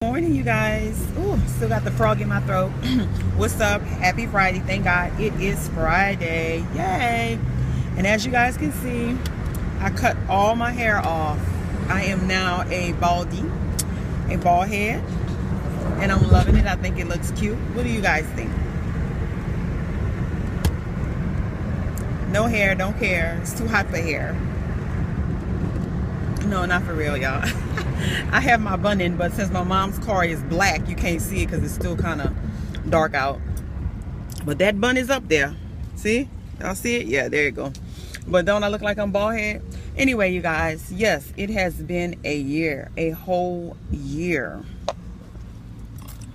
Morning, you guys. Ooh, still got the frog in my throat. What's up? Happy Friday. Thank God it is Friday. Yay. And as you guys can see, I cut all my hair off. I am now a bald head, and I'm loving it. I think it looks cute. What do you guys think? No hair, don't care. It's too hot for hair. No, not for real, y'all. I have my bun in, but since my mom's car is black, you can't see it because it's still kind of dark out. But that bun is up there. See? Y'all see it? Yeah, there you go. But don't I look like I'm bald head? Anyway, you guys, yes, it has been a year. A whole year.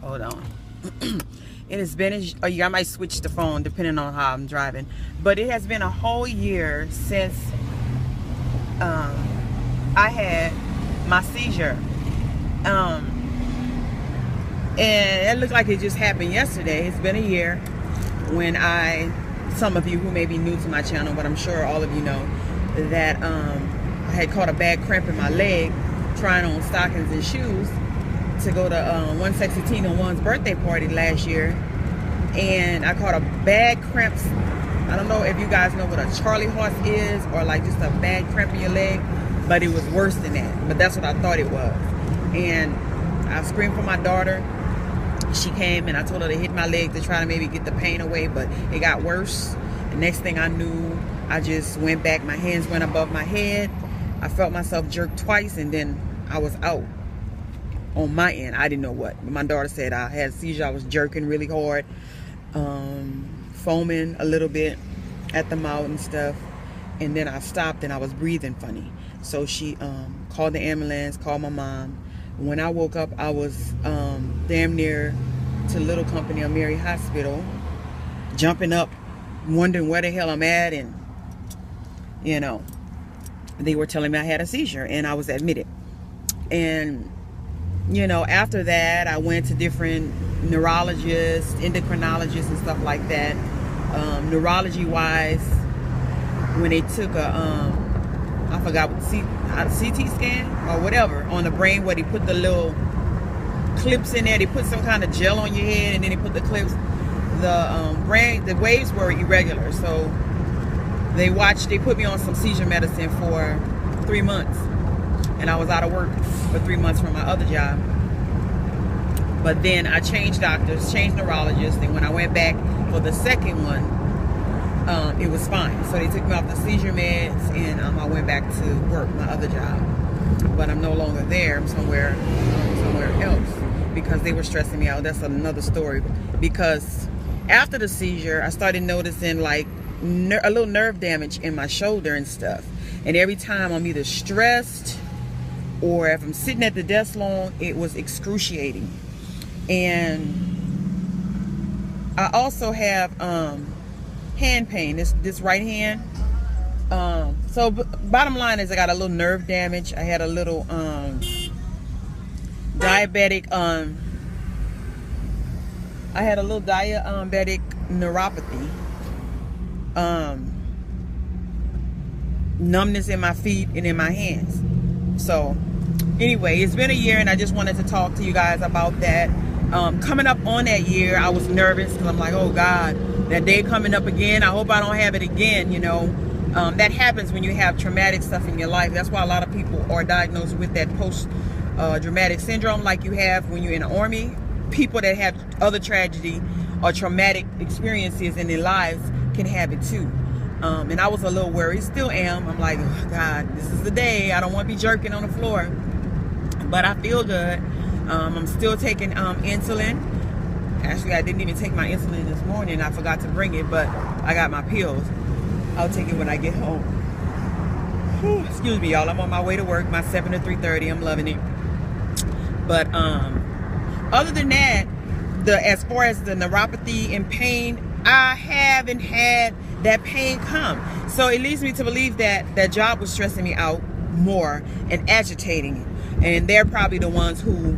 Hold on. It has been a year. I might switch the phone depending on how I'm driving. But it has been a whole year since I had my seizure. And it looked like it just happened yesterday. It's been a year when some of you who may be new to my channel, but I'm sure all of you know that I had caught a bad cramp in my leg trying on stockings and shoes to go to One Sexy Teen on One's birthday party last year. And I caught a bad cramp. I don't know if you guys know what a Charlie horse is, or like just a bad cramp in your leg, but it was worse than that. But that's what I thought it was. And I screamed for my daughter. She came and I told her to hit my leg to try to maybe get the pain away, but it got worse. The next thing I knew, I just went back. My hands went above my head. I felt myself jerk twice, and then I was out on my end. I didn't know what. But my daughter said I had a seizure. I was jerking really hard, foaming a little bit at the mouth and stuff. And then I stopped and I was breathing funny. So she called the ambulance, called my mom. When I woke up, I was damn near to Little Company of Mary Hospital, jumping up, wondering where the hell I'm at. And, you know, they were telling me I had a seizure and I was admitted. And, you know, after that, I went to different neurologists, endocrinologists and stuff like that. Neurology-wise, when they took a I forgot what CT scan or whatever on the brain, where they put the little clips in there. They put some kind of gel on your head, and then they put the clips. The waves were irregular, so they put me on some seizure medicine for 3 months, and I was out of work for 3 months from my other job. But then I changed doctors, changed neurologists, and when I went back for the second one, it was fine. So they took me off the seizure meds, and I went back to work, my other job. But I'm no longer there. I'm somewhere else because they were stressing me out. That's another story. Because after the seizure, I started noticing like a little nerve damage in my shoulder and stuff. And every time I'm either stressed or if I'm sitting at the desk long, it was excruciating. And I also have hand pain, this right hand. So bottom line is I got a little nerve damage. I had a little diabetic diabetic neuropathy, numbness in my feet and in my hands. So anyway, it's been a year, and I just wanted to talk to you guys about that. Coming up on that year, I was nervous because I'm like, oh God, that day coming up again. I hope I don't have it again, you know. That happens when you have traumatic stuff in your life. That's why a lot of people are diagnosed with that post-traumatic syndrome, like you have when you're in the Army. People that have other tragedy or traumatic experiences in their lives can have it too. And I was a little worried, still am. I'm like, oh God, this is the day. I don't want to be jerking on the floor. But I feel good. I'm still taking insulin. Actually, I didn't even take my insulin this morning. I forgot to bring it, but I got my pills. I'll take it when I get home. Whew, excuse me, y'all. I'm on my way to work, my 7 to 3:30. I'm loving it. But other than that, as far as the neuropathy and pain, I haven't had that pain come. So it leads me to believe that that job was stressing me out more and agitating. And they're probably the ones who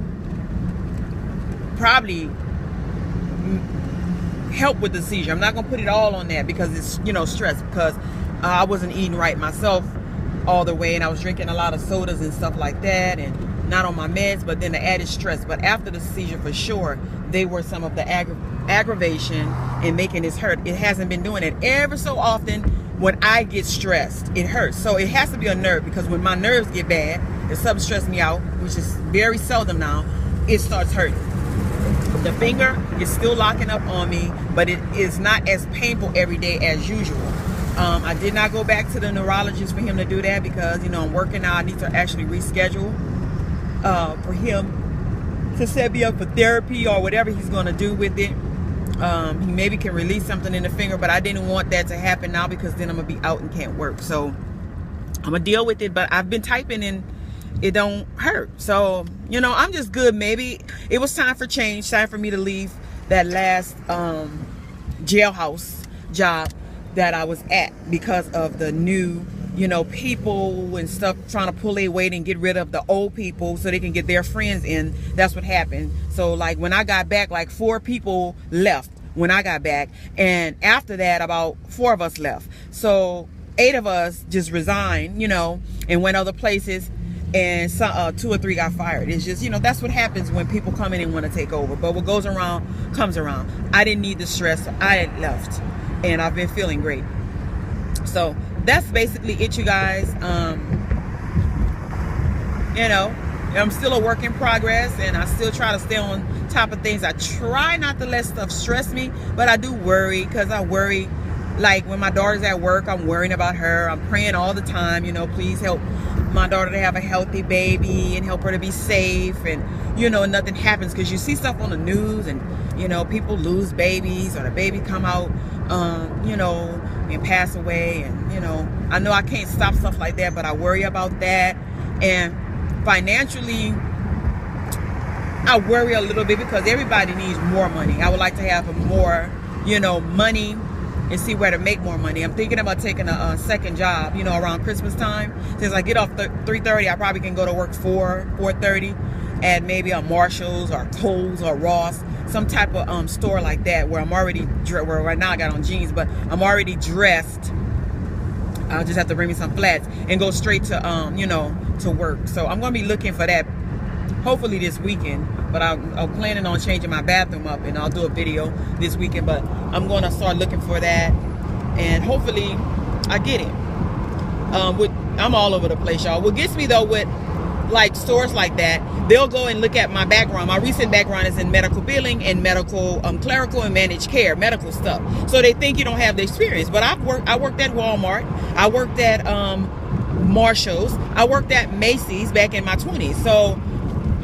probably help with the seizure. I'm not gonna put it all on that because it's, you know, stress, because I wasn't eating right myself all the way, and I was drinking a lot of sodas and stuff like that, and not on my meds, but then the added stress. But after the seizure, for sure, they were some of the aggravation and making this hurt. It hasn't been doing it. Ever so often, when I get stressed, it hurts. So it has to be a nerve, because when my nerves get bad, if something stresses me out, which is very seldom now, it starts hurting. The finger is still locking up on me, but it is not as painful every day as usual. I did not go back to the neurologist for him to do that, because, you know, I'm working now. I need to actually reschedule for him to set me up for therapy or whatever he's going to do with it. He maybe can release something in the finger, but I didn't want that to happen now, because then I'm going to be out and can't work. So I'm going to deal with it, but I've been typing and it don't hurt. So, you know, I'm just good. Maybe it was time for change, time for me to leave that last jailhouse job that I was at, because of the new, you know, people and stuff trying to pull their weight and get rid of the old people so they can get their friends in. That's what happened. So like when I got back, like 4 people left when I got back, and after that about 4 of us left. So 8 of us just resigned, you know, and went other places, and some, 2 or 3 got fired. It's just, you know, that's what happens when people come in and want to take over. But what goes around comes around. I didn't need the stress, so I left, and I've been feeling great. So that's basically it, you guys. You know, I'm still a work in progress, and I still try to stay on top of things. I try not to let stuff stress me, but I do worry, because I worry, like when my daughter's at work, I'm worrying about her. I'm praying all the time, you know, please help my daughter to have a healthy baby and help her to be safe, and, you know, nothing happens, because you see stuff on the news, and, you know, people lose babies, or the baby come out, you know, and pass away. And, you know, I know I can't stop stuff like that, but I worry about that. And financially, I worry a little bit, because everybody needs more money. I would like to have more, you know, money, and see where to make more money. I'm thinking about taking a second job, you know, around Christmas time. Since I get off 3:30, I probably can go to work 4:30 at maybe a Marshall's or Kohl's or Ross, some type of store like that, where I'm already where right now I got on jeans, but I'm already dressed. I'll just have to bring me some flats and go straight to you know, to work. So I'm gonna be looking for that hopefully this weekend. But I'm planning on changing my bathroom up, and I'll do a video this weekend. But I'm gonna start looking for that, and hopefully I get it. I'm all over the place, y'all. What gets me though with like stores like that, they'll go and look at my background. My recent background is in medical billing and medical clerical and managed care, medical stuff. So they think you don't have the experience. But I worked at Walmart, I worked at Marshall's, I worked at Macy's back in my 20s. So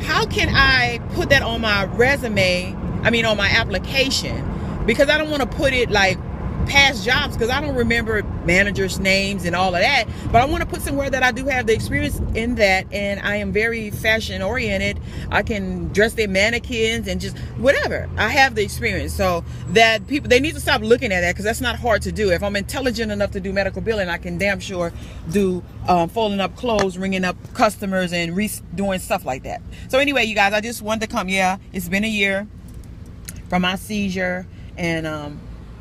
how can I put that on my resume, I mean on my application? Because I don't want to put it like past jobs, because I don't remember managers' names and all of that. But I want to put somewhere that I do have the experience in that, and I am very fashion oriented. I can dress their mannequins and just whatever. I have the experience, so that people, they need to stop looking at that, because that's not hard to do. If I'm intelligent enough to do medical billing, I can damn sure do folding up clothes, ringing up customers, and doing stuff like that. So anyway, you guys, I just wanted to come. Yeah, it's been a year from my seizure, and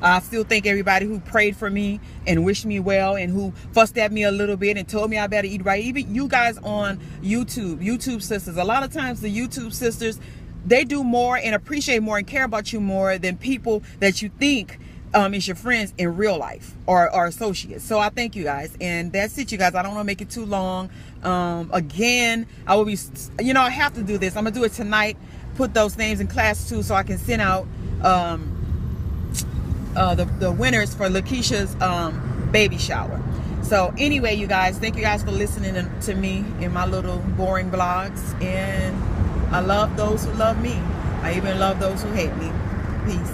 I still thank everybody who prayed for me and wished me well, and who fussed at me a little bit and told me I better eat right. Even you guys on YouTube sisters. A lot of times the YouTube sisters, they do more and appreciate more and care about you more than people that you think is your friends in real life or associates. So I thank you guys, and that's it, you guys. I don't want to make it too long. Again, I will be, you know, I have to do this. I'm gonna do it tonight. Put those names in class too, so I can send out the winners for Lakeisha's baby shower. So anyway, you guys, thank you guys for listening to me in my little boring vlogs, and I love those who love me. I even love those who hate me. Peace.